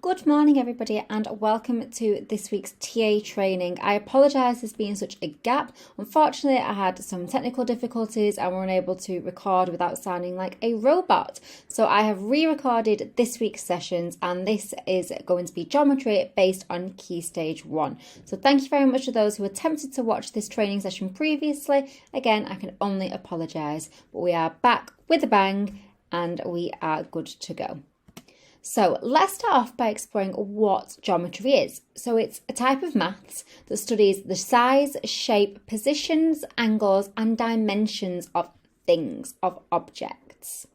Good morning everybody and welcome to this week's TA training. I apologise there's been such a gap. Unfortunately I had some technical difficulties and were unable to record without sounding like a robot. So I have re-recorded this week's sessions and this is going to be geometry based on Key Stage 1. So thank you very much to those who attempted to watch this training session previously. Again, I can only apologise, but we are back with a bang and we are good to go. So let's start off by exploring what geometry is. So it's a type of maths that studies the size, shape, positions, angles and dimensions of things, of objects.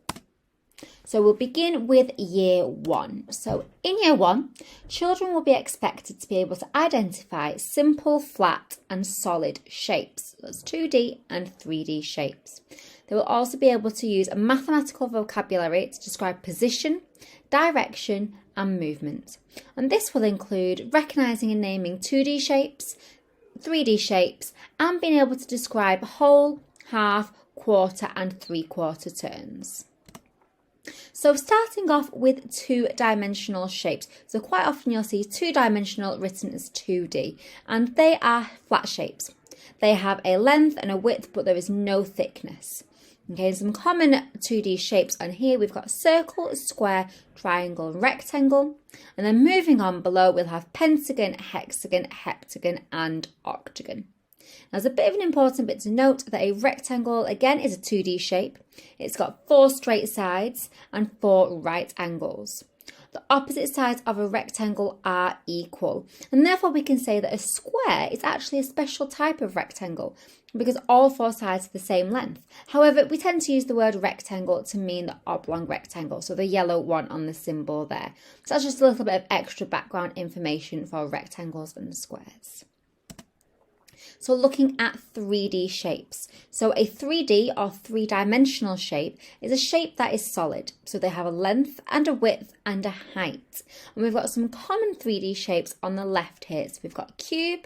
So we'll begin with year 1. So in year 1, children will be expected to be able to identify simple, flat and solid shapes. That's 2D and 3D shapes. They will also be able to use a mathematical vocabulary to describe position, direction and movement. And this will include recognising and naming 2D shapes, 3D shapes and being able to describe whole, half, quarter and three-quarter turns. So starting off with two-dimensional shapes. So quite often you'll see two-dimensional written as 2D and they are flat shapes. They have a length and a width but there is no thickness. Okay, some common 2D shapes on here, we've got circle, square, triangle, and rectangle. And then moving on below, we'll have pentagon, hexagon, heptagon, and octagon. Now, there's a bit of an important bit to note that a rectangle, again, is a 2D shape. It's got 4 straight sides and 4 right angles. The opposite sides of a rectangle are equal, and therefore we can say that a square is actually a special type of rectangle because all 4 sides are the same length. However, we tend to use the word rectangle to mean the oblong rectangle, so the yellow one on the symbol there. So that's just a little bit of extra background information for rectangles and squares. So looking at 3D shapes. So a 3D or three-dimensional shape is a shape that is solid. So they have a length and a width and a height. And we've got some common 3D shapes on the left here. So we've got cube,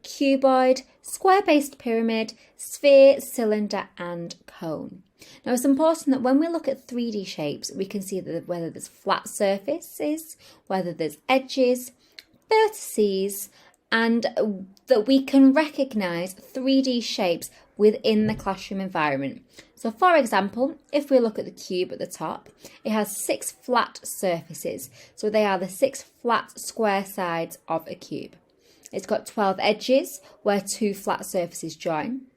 cuboid, square-based pyramid, sphere, cylinder and cone. Now it's important that when we look at 3D shapes, we can see that whether there's flat surfaces, whether there's edges, vertices, and that we can recognise 3D shapes within the classroom environment. So for example, if we look at the cube at the top, it has 6 flat surfaces. So they are the 6 flat square sides of a cube. It's got 12 edges where 2 flat surfaces join.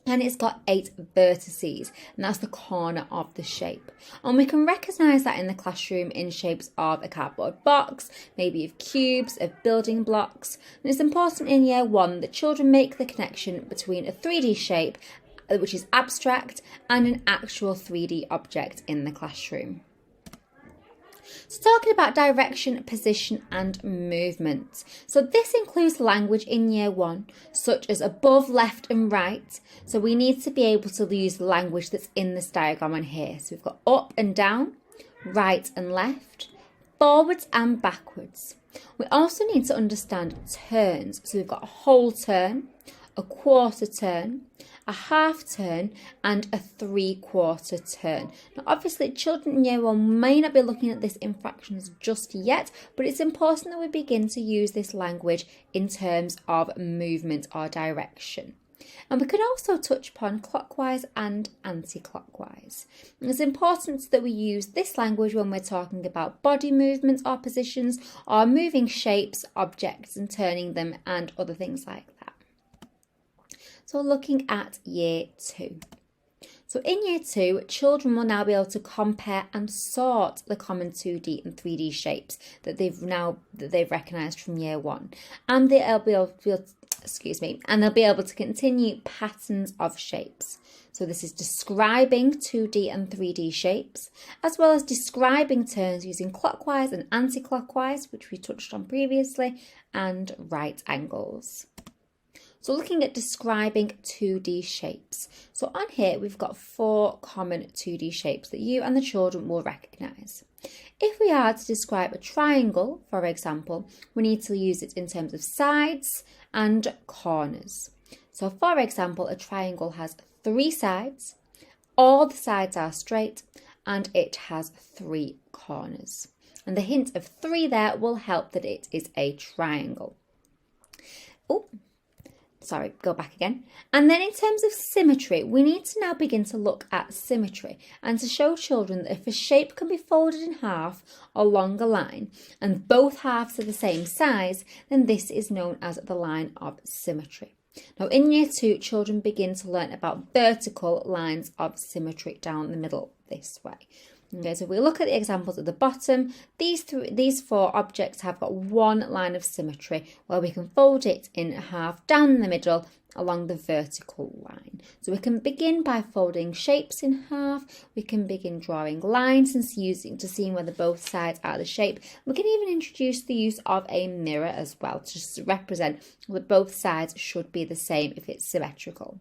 And it's got 8 vertices, and that's the corner of the shape. And we can recognise that in the classroom in shapes of a cardboard box, maybe of cubes, of building blocks. And it's important in year 1 that children make the connection between a 3D shape, which is abstract, and an actual 3D object in the classroom. So talking about direction, position and movement. So this includes language in year 1, such as above, left and right. So we need to be able to use the language that's in this diagram on here. So we've got up and down, right and left, forwards and backwards. We also need to understand turns. So we've got a whole turn, a quarter turn, a half turn and a three-quarter turn. Now obviously children in year 1 may not be looking at this in fractions just yet, but it's important that we begin to use this language in terms of movement or direction. And we can also touch upon clockwise and anti-clockwise. And it's important that we use this language when we're talking about body movements or positions or moving shapes, objects and turning them and other things like that. So looking at year 2. So in year 2, children will now be able to compare and sort the common 2D and 3D shapes that they've recognised from year 1. And they'll be able to continue patterns of shapes. So this is describing 2D and 3D shapes, as well as describing turns using clockwise and anti-clockwise, which we touched on previously, and right angles. So looking at describing 2D shapes. So on here, we've got 4 common 2D shapes that you and the children will recognise. If we are to describe a triangle, for example, we need to use it in terms of sides and corners. So for example, a triangle has 3 sides, all the sides are straight, and it has 3 corners. And the hint of 3 there will help that it is a triangle. Oh, sorry, go back again. And then in terms of symmetry, we need to now begin to look at symmetry and to show children that if a shape can be folded in half along a line and both halves are the same size, then this is known as the line of symmetry. Now in year 2, children begin to learn about vertical lines of symmetry down the middle this way. Okay, so if we look at the examples at the bottom, these 4 objects have got one line of symmetry where we can fold it in half down the middle along the vertical line. So we can begin by folding shapes in half. We can begin drawing lines and seeing whether both sides are the shape. We can even introduce the use of a mirror as well to represent that both sides should be the same if it's symmetrical.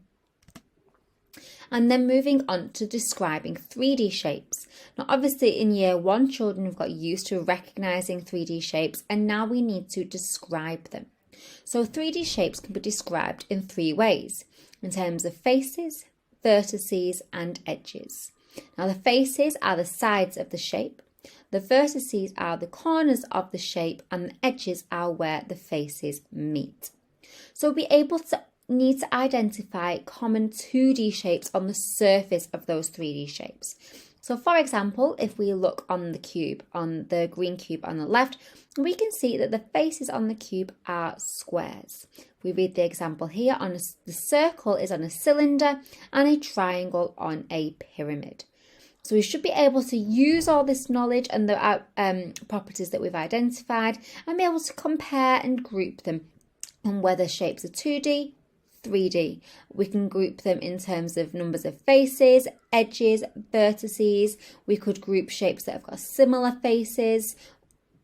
And then moving on to describing 3D shapes. Now obviously in year 1, children have got used to recognising 3D shapes, and now we need to describe them. So 3D shapes can be described in 3 ways, in terms of faces, vertices and edges. Now the faces are the sides of the shape, the vertices are the corners of the shape, and the edges are where the faces meet. So we'll need to identify common 2D shapes on the surface of those 3D shapes. So for example, if we look on the cube, on the green cube on the left, we can see that the faces on the cube are squares. We read the example here, the circle is on a cylinder and a triangle on a pyramid. So we should be able to use all this knowledge and the properties that we've identified and be able to compare and group them on whether shapes are 2D, 3D. We can group them in terms of numbers of faces, edges, vertices. We could group shapes that have got similar faces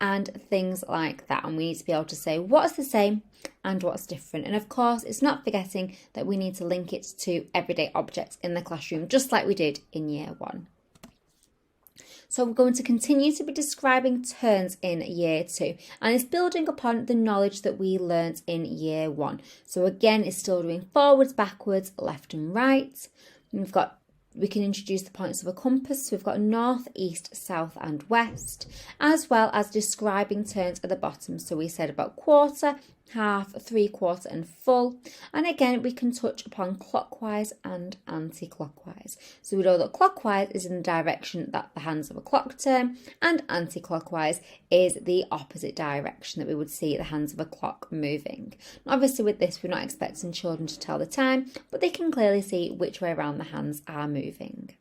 and things like that. And we need to be able to say what's the same and what's different. And of course, it's not forgetting that we need to link it to everyday objects in the classroom, just like we did in year 1. So we're going to continue to be describing turns in year 2, and it's building upon the knowledge that we learnt in year 1. So again, it's still doing forwards, backwards, left and right. We can introduce the points of a compass. So we've got north, east, south and west, as well as describing turns at the bottom. So we said about quarter, half, 3/4 and full. And again, we can touch upon clockwise and anti-clockwise. So we know that clockwise is in the direction that the hands of a clock turn, and anti-clockwise is the opposite direction that we would see the hands of a clock moving. Now, obviously with this, we're not expecting children to tell the time, but they can clearly see which way around the hands are moving.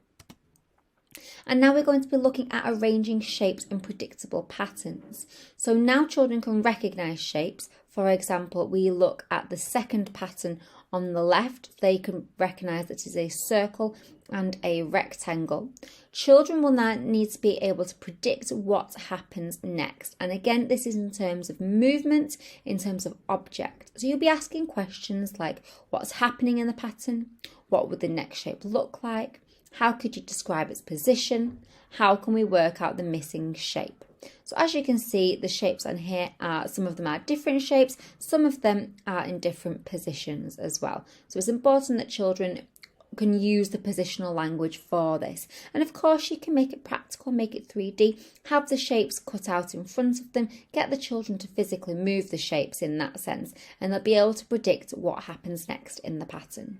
And now we're going to be looking at arranging shapes in predictable patterns. So now children can recognise shapes. For example, we look at the second pattern on the left. They can recognise that it is a circle and a rectangle. Children will now need to be able to predict what happens next. And again, this is in terms of movement, in terms of object. So you'll be asking questions like, what's happening in the pattern? What would the next shape look like? How could you describe its position? How can we work out the missing shape? So as you can see, the shapes on here some of them are different shapes, some of them are in different positions as well. So it's important that children can use the positional language for this. And of course, you can make it practical, make it 3D, have the shapes cut out in front of them, get the children to physically move the shapes in that sense, and they'll be able to predict what happens next in the pattern.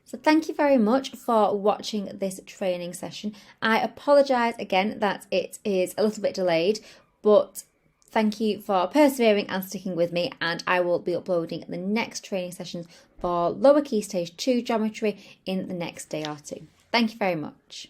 So thank you very much for watching this training session. I apologise again that it is a little bit delayed, but thank you for persevering and sticking with me, and I will be uploading the next training sessions for lower key stage 2 geometry in the next day or two. Thank you very much.